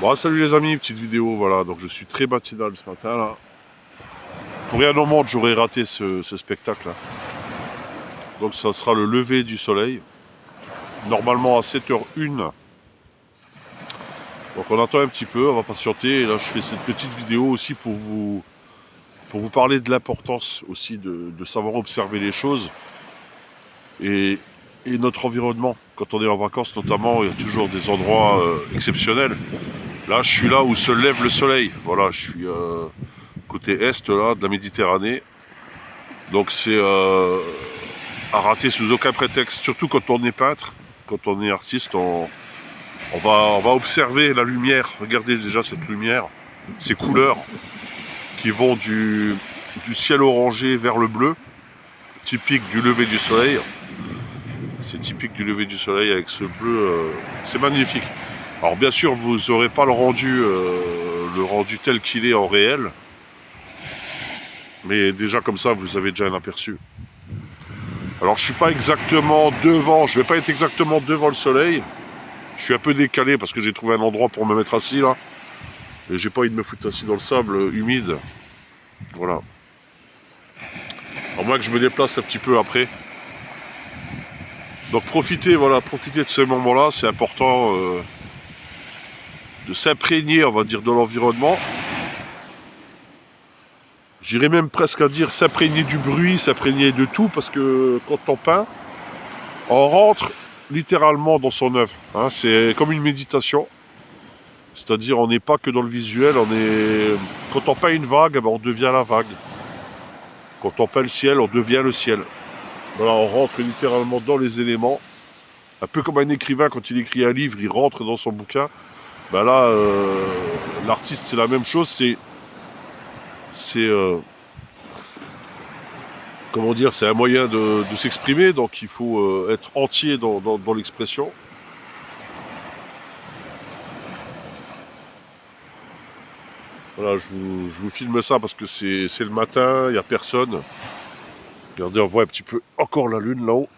Bon, salut les amis, petite vidéo, voilà, donc je suis très matinal ce matin là. Pour rien au monde, j'aurais raté ce spectacle là. Donc ça sera le lever du soleil, normalement à 7h01. Donc on attend un petit peu, on va patienter, et là je fais cette petite vidéo aussi pour vous parler de l'importance aussi de savoir observer les choses et, et notre environnement. Quand on est en vacances notamment, il y a toujours des endroits exceptionnels. Là, je suis là où se lève le soleil. Voilà, je suis côté est là, de la Méditerranée. Donc c'est à rater sous aucun prétexte. Surtout quand on est peintre, quand on est artiste, on va observer la lumière. Regardez déjà cette lumière, ces couleurs qui vont du ciel orangé vers le bleu, typique du lever du soleil. C'est typique du lever du soleil avec ce bleu. C'est magnifique. Alors bien sûr, vous n'aurez pas le rendu tel qu'il est en réel. Mais déjà comme ça, vous avez déjà un aperçu. Alors je suis pas exactement devant, je vais pas être exactement devant le soleil. Je suis un peu décalé parce que j'ai trouvé un endroit pour me mettre assis là. Et j'ai pas envie de me foutre assis dans le sable humide. Voilà. À moins que je me déplace un petit peu après. Donc profitez, voilà, profitez de ce moment-là. C'est important de s'imprégner, on va dire, de l'environnement. J'irais même presque à dire s'imprégner du bruit, s'imprégner de tout, parce que quand on peint, on rentre littéralement dans son œuvre. Hein, c'est comme une méditation. C'est-à-dire on n'est pas que dans le visuel, quand on peint une vague, on devient la vague. Quand on peint le ciel, on devient le ciel. Voilà, on rentre littéralement dans les éléments. Un peu comme un écrivain, quand il écrit un livre, il rentre dans son bouquin. Ben là, l'artiste, c'est la même chose. C'est comment dire, c'est un moyen de s'exprimer, donc il faut être entier dans l'expression. Voilà, je vous filme ça parce que c'est le matin, il n'y a personne. Regardez, on voit un petit peu encore la lune là-haut.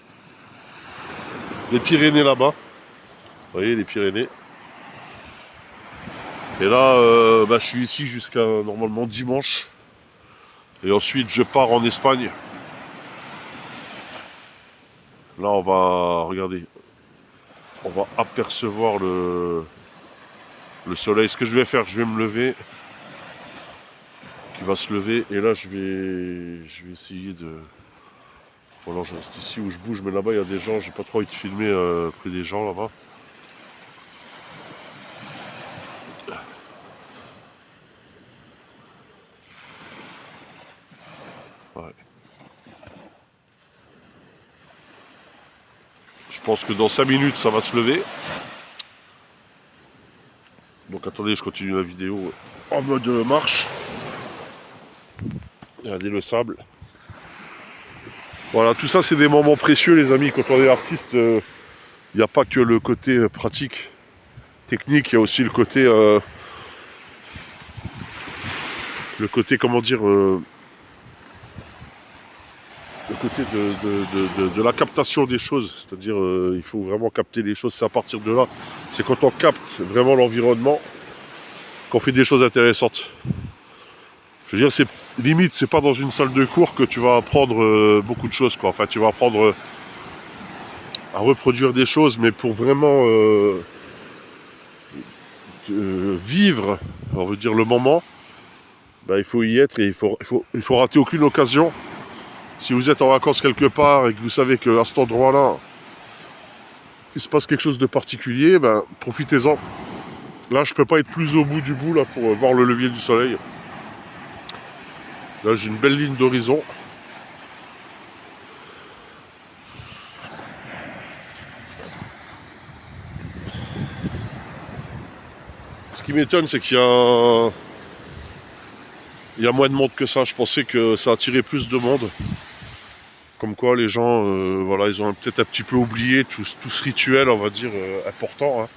Les Pyrénées là-bas. Vous voyez, les Pyrénées. Et là, je suis ici jusqu'à normalement dimanche. Et ensuite, je pars en Espagne. Là, on va, regardez, on va apercevoir le soleil. Ce que je vais faire, je vais me lever. Qui va se lever. Et là, je vais essayer de... Voilà, je reste ici où je bouge. Mais là-bas, il y a des gens. J'ai pas trop envie de filmer près des gens là-bas. Ouais. Je pense que dans 5 minutes, ça va se lever. Donc attendez, je continue la vidéo en mode marche. Regardez le sable. Voilà, tout ça, c'est des moments précieux, les amis. Quand on est artiste, il n'y a pas que le côté pratique, technique, il y a aussi le côté, comment dire, le côté de la captation des choses. C'est-à-dire, il faut vraiment capter les choses. C'est à partir de là, c'est quand on capte vraiment l'environnement qu'on fait des choses intéressantes. Je veux dire, c'est limite, c'est pas dans une salle de cours que tu vas apprendre beaucoup de choses, quoi. Enfin, tu vas apprendre à reproduire des choses, mais pour vraiment vivre, on veut dire le moment, il faut y être et il faut rater aucune occasion. Si vous êtes en vacances quelque part et que vous savez qu'à cet endroit-là, il se passe quelque chose de particulier, profitez-en. Là, je peux pas être plus au bout du bout là pour voir le lever du soleil. Là, j'ai une belle ligne d'horizon. Ce qui m'étonne, c'est qu'il y a moins de monde que ça. Je pensais que ça attirait plus de monde. Comme quoi, les gens, voilà, ils ont peut-être un petit peu oublié tout ce rituel, on va dire, important, hein,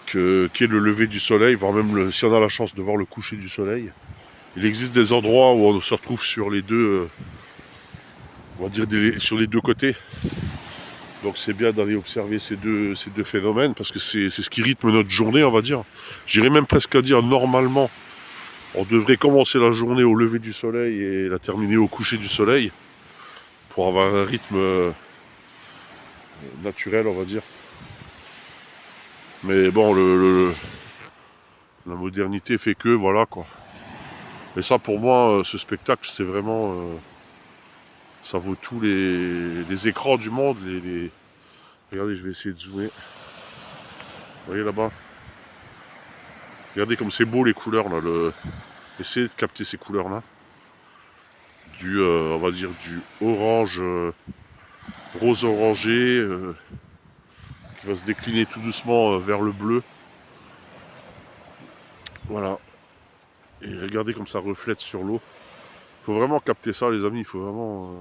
qu'est le lever du soleil, voire même si on a la chance de voir le coucher du soleil. Il existe des endroits où on se retrouve sur les deux, on va dire sur les deux côtés. Donc c'est bien d'aller observer ces deux phénomènes parce que c'est ce qui rythme notre journée, on va dire. J'irais même presque à dire normalement, on devrait commencer la journée au lever du soleil et la terminer au coucher du soleil pour avoir un rythme naturel, on va dire. Mais bon, la modernité fait que, voilà quoi. Mais ça, pour moi, ce spectacle, c'est vraiment... ça vaut tous les écrans du monde. Regardez, je vais essayer de zoomer. Vous voyez là-bas? Regardez comme c'est beau les couleurs là. Essayez de capter ces couleurs là. On va dire du orange, rose orangé, qui va se décliner tout doucement vers le bleu. Voilà. Et regardez comme ça reflète sur l'eau. Il faut vraiment capter ça, les amis. Il faut vraiment...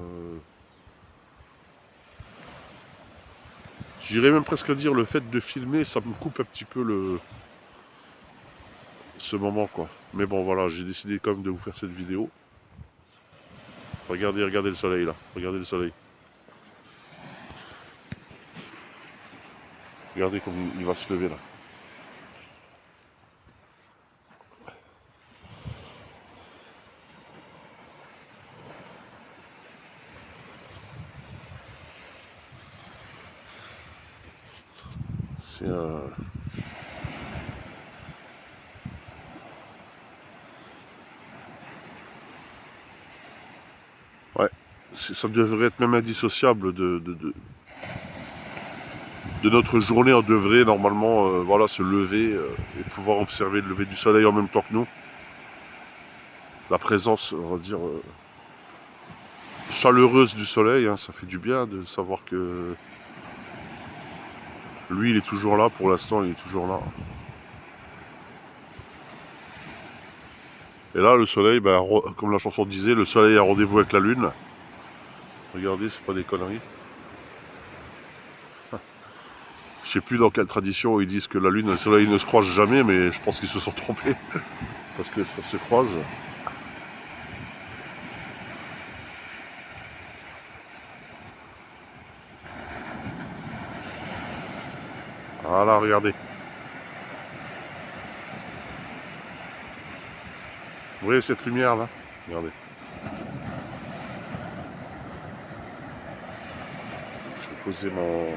J'irais même presque à dire le fait de filmer, ça me coupe un petit peu ce moment quoi. Mais bon voilà, j'ai décidé quand même de vous faire cette vidéo. Regardez le soleil là. Regardez le soleil. Regardez comme il va se lever là. C'est ouais, ça devrait être même indissociable de notre journée. On devrait normalement voilà, se lever et pouvoir observer le lever du soleil en même temps que nous. La présence, on va dire, chaleureuse du soleil, hein, ça fait du bien de savoir que lui, il est toujours là. Pour l'instant, il est toujours là. Et là, le soleil, ben, comme la chanson disait, le soleil a rendez-vous avec la lune. Regardez, c'est pas des conneries. Je sais plus dans quelle tradition ils disent que la lune et le soleil ne se croisent jamais, mais je pense qu'ils se sont trompés. Parce que ça se croise. Voilà, regardez. Vous voyez cette lumière là? Regardez. Je vais poser mon...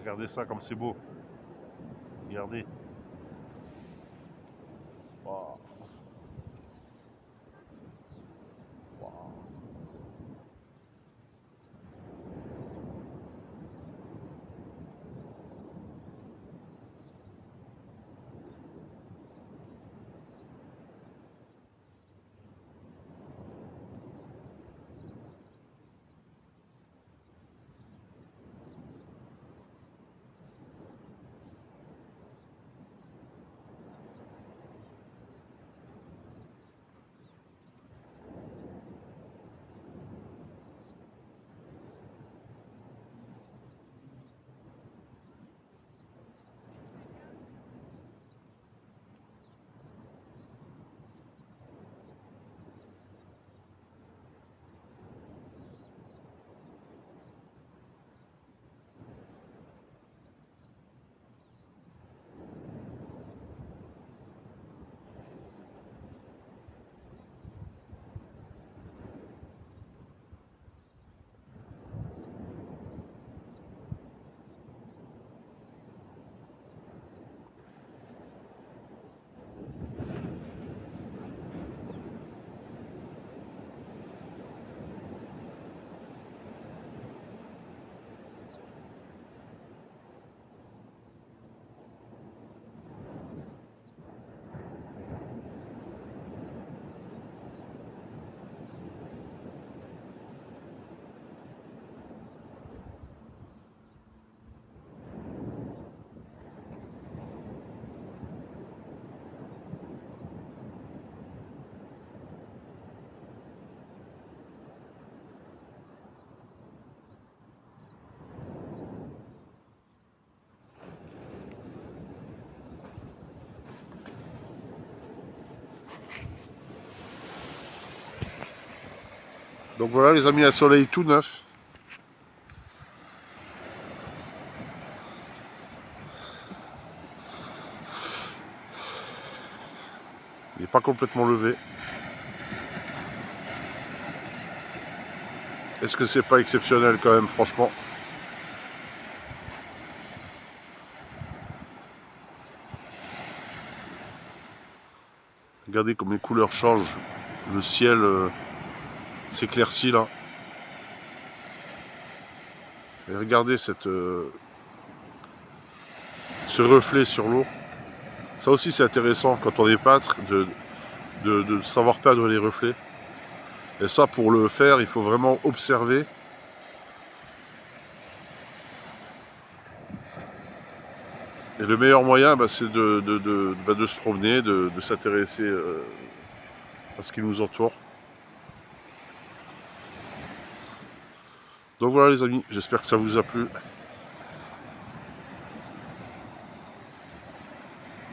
Regardez ça comme c'est beau. Regardez. Waouh. Waouh. Donc voilà les amis, un soleil tout neuf. Il n'est pas complètement levé. Est-ce que c'est pas exceptionnel quand même, franchement? Regardez comme les couleurs changent. Le ciel s'éclaircit là. Et regardez ce reflet sur l'eau. Ça aussi c'est intéressant quand on est peintre de savoir peindre les reflets. Et ça pour le faire il faut vraiment observer. Et le meilleur moyen c'est de se promener, de s'intéresser à ce qui nous entoure. Donc voilà les amis, j'espère que ça vous a plu.